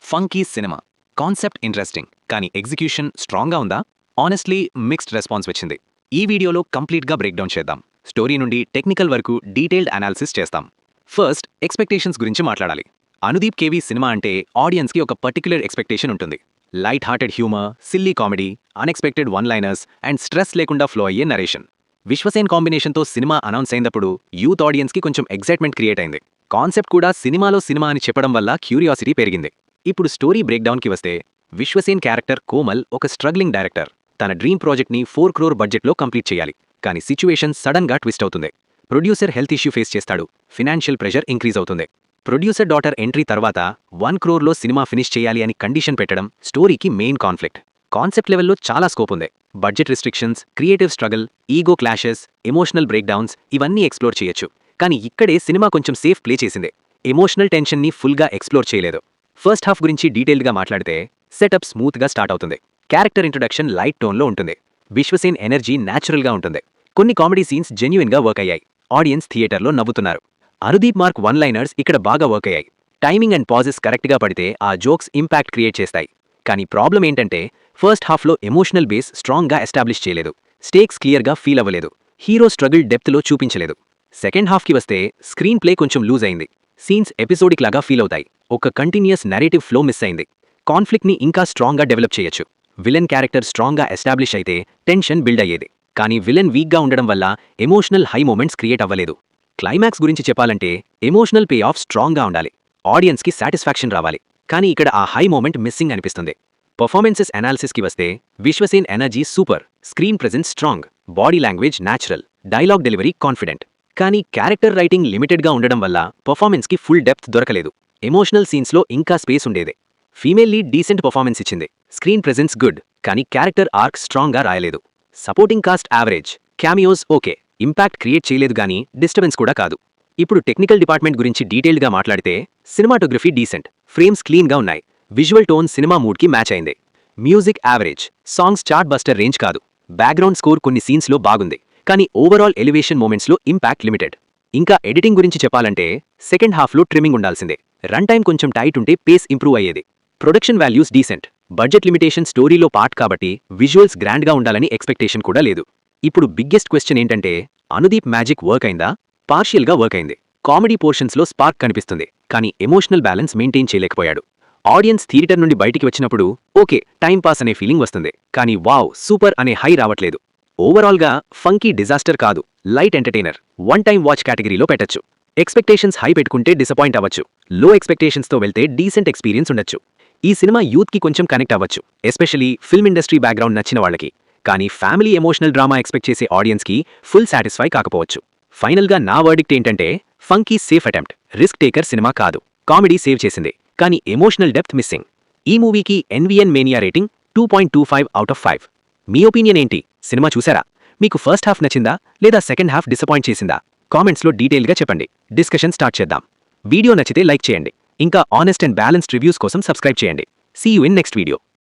Funky cinema concept interesting కానీ execution స్ట్రాంగ్గా ఉందా? ఆనెస్ట్లీ మిక్స్డ్ రెస్పాన్స్ వచ్చింది. ఈ వీడియోలో కంప్లీట్గా బ్రేక్డౌన్ చేద్దాం. స్టోరీ నుండి టెక్నికల్ వరకు డీటెయిల్డ్ అనాలిసిస్ చేస్తాం. ఫస్ట్ ఎక్స్పెక్టేషన్స్ గురించి మాట్లాడాలి. అనుదీప్ కేవీ సినిమా అంటే ఆడియన్స్కి ఒక పర్టిక్యులర్ ఎక్స్పెక్టేషన్ ఉంటుంది. Light hearted humour, silly comedy, unexpected one liners and stress లేకుండా ఫ్లో అయ్యే నరేషన్. విశ్వసేన్ కాంబినేషన్తో సినిమా అనౌన్స్ అయినప్పుడు యూత్ ఆడియన్స్కి కొంచెం ఎగ్జైట్మెంట్ క్రియేట్ అయింది. కాన్సెప్ట్ కూడా సినిమాలో సినిమా అని చెప్పడం వల్ల క్యూరియాసిటీ పెరిగింది. ఇప్పుడు స్టోరీ బ్రేక్డౌన్కి వస్తే, విశ్వసేన్ క్యారెక్టర్ కోమల్ ఒక స్ట్రగ్లింగ్ డైరెక్టర్. తన డ్రీమ్ ప్రాజెక్ట్ని 4 crore బడ్జెట్లో కంప్లీట్ చేయాలి. కానీ సిచ్యువేషన్ సడన్గా ట్విస్ట్ అవుతుంది. ప్రొడ్యూసర్ హెల్త్ ఇష్యూ ఫేస్ చేస్తాడు. ఫినాన్షియల్ ప్రెషర్ ఇంక్రీజ్ అవుతుంది. ప్రొడ్యూసర్ డాటర్ ఎంట్రీ తర్వాత 1 crore సినిమా ఫినిష్ చేయాలి అని కండిషన్ పెట్టడం స్టోరీకి మెయిన్ కాన్ఫ్లిక్ట్. కాన్సెప్ట్ లెవెల్లో చాలా స్కోప్ ఉంది. Budget restrictions, creative struggle, ego clashes, emotional breakdowns ఇవన్నీ ఎక్స్ప్లోర్ చేయొచ్చు. కానీ ఇక్కడే సినిమా కొంచెం సేఫ్ ప్లే చేసింది. ఎమోషనల్ టెన్షన్ని ఫుల్గా ఎక్స్ప్లోర్ చేయలేదు. ఫస్ట్ హాఫ్ గురించి డీటెయిల్డ్గా మాట్లాడితే, సెటప్ స్మూత్గా స్టార్ట్ అవుతుంది. క్యారెక్టర్ ఇంట్రొడక్షన్ లైట్ టోన్లో ఉంటుంది. విశ్వసేన్ ఎనర్జీ న్యాచురల్గా ఉంటుంది. కొన్ని కామెడీ సీన్స్ జెన్యుయిన్గా వర్క్ అయ్యాయి. ఆడియన్స్ థియేటర్లో నవ్వుతున్నారు. అనుదీప్ మార్క్ వన్ లైనర్స్ ఇక్కడ బాగా వర్క్ అయ్యాయి. టైమింగ్ అండ్ పాజెస్ కరెక్ట్గా పడితే ఆ జోక్స్ ఇంపాక్ట్ క్రియేట్ చేస్తాయి. కానీ ప్రాబ్లం ఏంటంటే, ఫస్ట్ హాఫ్లో ఎమోషనల్ బేస్ స్ట్రాంగ్గా ఎస్టాబ్లిష్ చేయలేదు. స్టేక్స్ క్లియర్గా ఫీల్ అవ్వలేదు. హీరో స్ట్రగుల్ డెప్త్లో చూపించలేదు. సెకండ్ హాఫ్కి వస్తే స్క్రీన్ ప్లే కొంచెం లూజ్ అయింది. సీన్స్ ఎపిసోడిక్ లాగా ఫీల్ అవుతాయి. ఒక కంటిన్యూయస్ నెరేటివ్ ఫ్లో మిస్ అయింది. కాన్ఫ్లిక్ట్ని ఇంకా స్ట్రాంగ్గా డెవలప్ చేయొచ్చు. విలన్ క్యారెక్టర్ స్ట్రాంగ్గా ఎస్టాబ్లిష్ అయితే టెన్షన్ బిల్డ్ అయ్యేది. కానీ విలన్ వీక్గా ఉండడం వల్ల ఎమోషనల్ హై మూమెంట్స్ క్రియేట్ అవ్వలేదు. క్లైమాక్స్ గురించి చెప్పాలంటే, ఎమోషనల్ పే ఆఫ్ స్ట్రాంగ్గా ఉండాలి. ఆడియన్స్కి సాటిస్ఫాక్షన్ రావాలి. కానీ ఇక్కడ ఆ హై మూమెంట్ మిస్సింగ్ అనిపిస్తుంది. పర్ఫార్మెన్సెస్ అనాలిసిస్కి వస్తే, Vishwasen energy super, screen presence strong, body language natural, dialogue delivery confident. కానీ క్యారెక్టర్ రైటింగ్ లిమిటెడ్గా ఉండడం వల్ల పర్ఫార్మెన్స్కి ఫుల్ డెప్త్ దొరకలేదు. ఎమోషనల్ సీన్స్లో ఇంకా స్పేస్ ఉండేదే. ఫీమేల్ లీడ్ డీసెంట్ పర్ఫార్మెన్స్ ఇచ్చింది. స్క్రీన్ ప్రెజెన్స్ గుడ్, కానీ క్యారెక్టర్ ఆర్క్ స్ట్రాంగ్గా రాయలేదు. Supporting cost average, cameos okay, impact create చేయలేదు గానీ డిస్టర్బెన్స్ కూడా కాదు. ఇప్పుడు టెక్నికల్ డిపార్ట్మెంట్ గురించి డీటెయిల్డ్గా మాట్లాడితే, సినిమాటోగ్రఫీ డీసెంట్, ఫ్రేమ్స్ క్లీన్గా ఉన్నాయి. విజువల్ టోన్ సినిమా మూడ్కి మ్యాచ్ అయింది. Music average, songs chart buster range కాదు. బ్యాక్గ్రౌండ్ స్కోర్ కొన్ని సీన్స్లో బాగుంది, కానీ ఓవరాల్ ఎలివేషన్ మూమెంట్స్లో ఇంపాక్ట్ లిమిటెడ్. ఇంకా ఎడిటింగ్ గురించి చెప్పాలంటే, సెకండ్ హాఫ్లో ట్రిమ్మింగ్ ఉండాల్సిందే. రన్ టైం కొంచెం టైట్ ఉంటే పేస్ ఇంప్రూవ్ అయ్యేది. Production values decent, budget limitation స్టోరీలో పార్ట్ కాబట్టి విజువల్స్ గ్రాండ్గా ఉండాలని ఎక్స్పెక్టేషన్ కూడా లేదు. ఇప్పుడు బిగ్గెస్ట్ క్వశ్చన్ ఏంటంటే, అనుదీప్ మ్యాజిక్ వర్క్ అయిందా? పార్షియల్గా వర్క్ అయింది. కామెడీ పోర్షన్స్లో స్పార్క్ కనిపిస్తుంది, కానీ ఎమోషనల్ బ్యాలెన్స్ మెయింటైన్ చేయలేకపోయాడు. ఆడియన్స్ థియేటర్ నుండి బయటికి వచ్చినప్పుడు ఓకే టైం పాస్ అనే ఫీలింగ్ వస్తుంది, కానీ వావ్ సూపర్ అనే హై రావట్లేదు. ఓవరాల్గా ఫంకీ డిజాస్టర్ కాదు, light entertainer. One time watch కేటగిరీలో పెట్టచ్చు. ఎక్స్పెక్టేషన్స్ హై పెట్టుకుంటే డిసప్పాయింట్ అవ్వచ్చు. లో ఎక్స్పెక్టేషన్స్తో వెళ్తే డీసెంట్ ఎక్స్పీరియన్స్ ఉండొచ్చు. ఈ సినిమా యూత్కి కొంచెం కనెక్ట్ అవ్వచ్చు, ఎస్పెషలీ ఫిల్మ్ ఇండస్ట్రీ బ్యాక్గ్రౌండ్ నచ్చిన వాళ్ళకి. కానీ ఫ్యామిలీ ఎమోషనల్ డ్రామా ఎక్స్పెక్ట్ చేసే ఆడియన్స్కి ఫుల్ సాటిస్ఫై కాకపోవచ్చు. ఫైనల్గా నా వర్డిక్ట్ ఏంటంటే, funky safe attempt, risk taker cinema కాదు. కామెడీ సేవ్ చేసింది, కానీ ఎమోషనల్ డెప్త్ మిస్సింగ్. ఈ మూవీకి NVN mania rating 2.25 out of 5. Me opinion ఏంటి? సినిమా చూసారా? మీకు ఫస్ట్ హాఫ్ నచ్చిందా లేదా సెకండ్ హాఫ్ డిసప్పాయింట్ చేసిందా? కామెంట్స్లో డీటెయిల్గా చెప్పండి. డిస్కషన్ స్టార్ట్ చేద్దాం. వీడియో నచ్చితే లైక్ చేయండి. ఇంకా ఆనెస్ట్ అండ్ బ్యాలెన్స్డ్ రివ్యూస్ కోసం సబ్స్క్రైబ్ చేయండి. See you in next video.